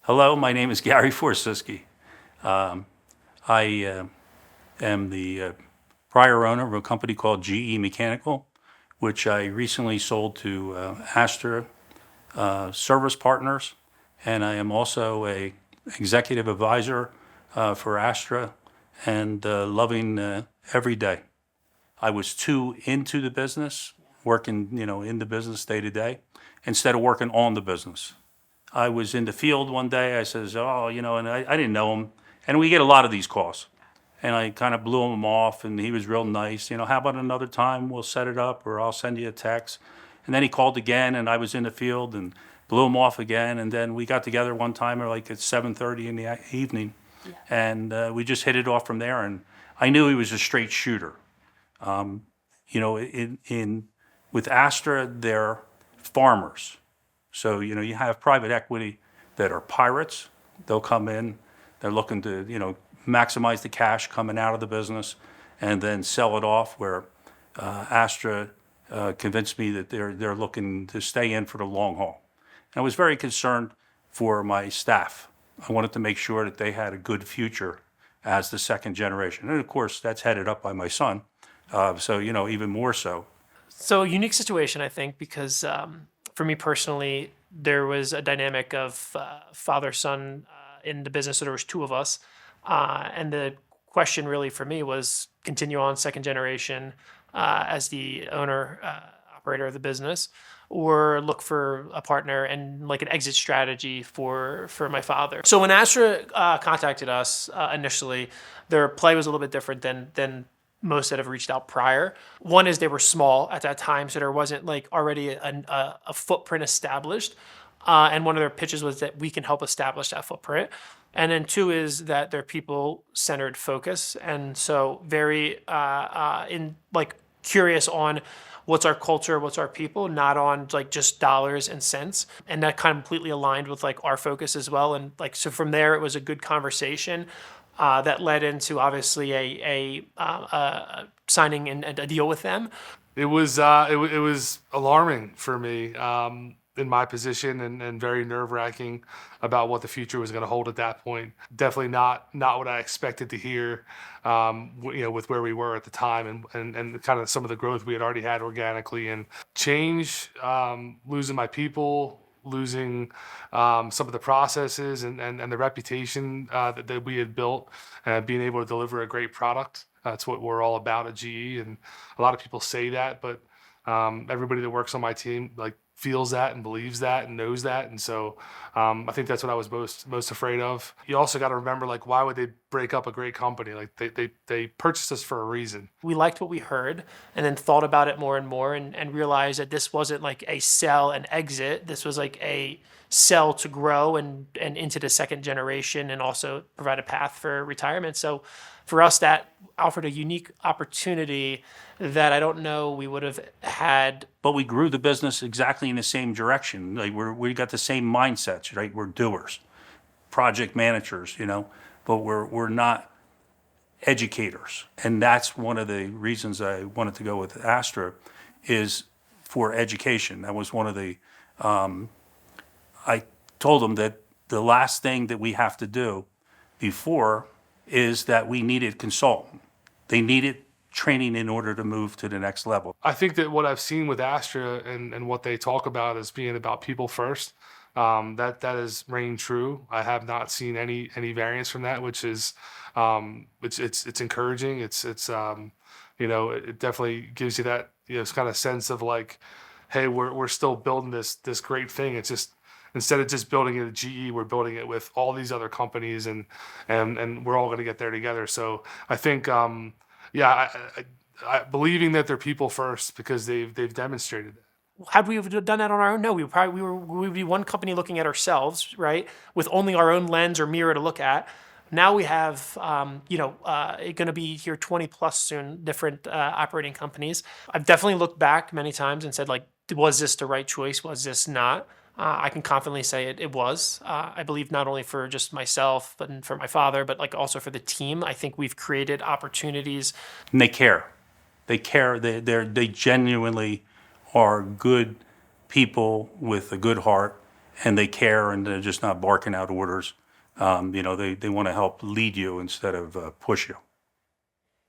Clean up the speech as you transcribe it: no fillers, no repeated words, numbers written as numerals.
Hello, my name is Gary Forosisky. I am the prior owner of a company called GE Mechanical, which I recently sold to Astra Service Partners, and I am also a executive advisor for Astra and loving every day. I was too into the business, working, in the business day to day, instead of working on the business. I was in the field one day. I says, oh, and I didn't know him. And we get a lot of these calls. And I kind of blew him off, and he was real nice. How about another time? We'll set it up, or I'll send you a text. And then he called again, and I was in the field and blew him off again. And then we got together one time, like at 7:30 in the evening, and we just hit it off from there. And I knew he was a straight shooter. In with Astra, they're farmers. So, you have private equity that are pirates. They'll come in, they're looking to, maximize the cash coming out of the business and then sell it off, where Astra convinced me that they're looking to stay in for the long haul. And I was very concerned for my staff. I wanted to make sure that they had a good future as the second generation. And of course, that's headed up by my son. So, even more so. So unique situation, I think, because for me personally, there was a dynamic of father-son in the business. So there was two of us, and the question really for me was continue on second generation as the owner operator of the business, or look for a partner and like an exit strategy for my father. So when Astra contacted us initially, their play was a little bit different than most that have reached out prior. One is they were small at that time, so there wasn't like already a footprint established. And one of their pitches was that we can help establish that footprint. And then two is that they're people-centered focus, and so very in like curious on what's our culture, what's our people, not on like just dollars and cents. And that kind of completely aligned with like our focus as well. And like so from there, it was a good conversation. That led into obviously a signing and a deal with them. It was alarming for me in my position, and very nerve-wracking about what the future was going to hold at that point. Definitely not what I expected to hear, with where we were at the time, and kind of some of the growth we had already had organically, and change, losing my people, losing some of the processes and the reputation that we had built, being able to deliver a great product. That's what we're all about at GE, and a lot of people say that, but everybody that works on my team like feels that and believes that and knows that, and so I think that's what I was most afraid of. You also got to remember, like, why would they break up a great company? Like they purchased us for a reason. We liked what we heard and then thought about it more and more, and realized that this wasn't like a sell and exit. This was like a sell to grow and into the second generation, and also provide a path for retirement. So for us, that offered a unique opportunity that I don't know we would have had. But we grew the business exactly in the same direction. Like we got the same mindsets, right? We're doers, project managers, but we're not educators. And that's one of the reasons I wanted to go with Astra, is for education. That was one of the, I told them that the last thing that we have to do before is that we needed consultant. They needed training in order to move to the next level. I think that what I've seen with Astra and what they talk about as being about people first, that has reigned true. I have not seen any variance from that, which is it's encouraging. It definitely gives you that kind of sense of like, hey, we're still building this great thing. It's just, instead of just building it at GE, we're building it with all these other companies, and we're all going to get there together. So I think, I believing that they're people first, because they've demonstrated it. Had we done that on our own? No, we would be one company looking at ourselves, right, with only our own lens or mirror to look at. Now we have, going to be here 20 plus soon, different operating companies. I've definitely looked back many times and said, like, was this the right choice? Was this not? I can confidently say it was. I believe not only for just myself, but for my father, but like also for the team. I think we've created opportunities. And they care. They care. They genuinely are good people with a good heart, and they care and they're just not barking out orders. You know, they want to help lead you instead of push you.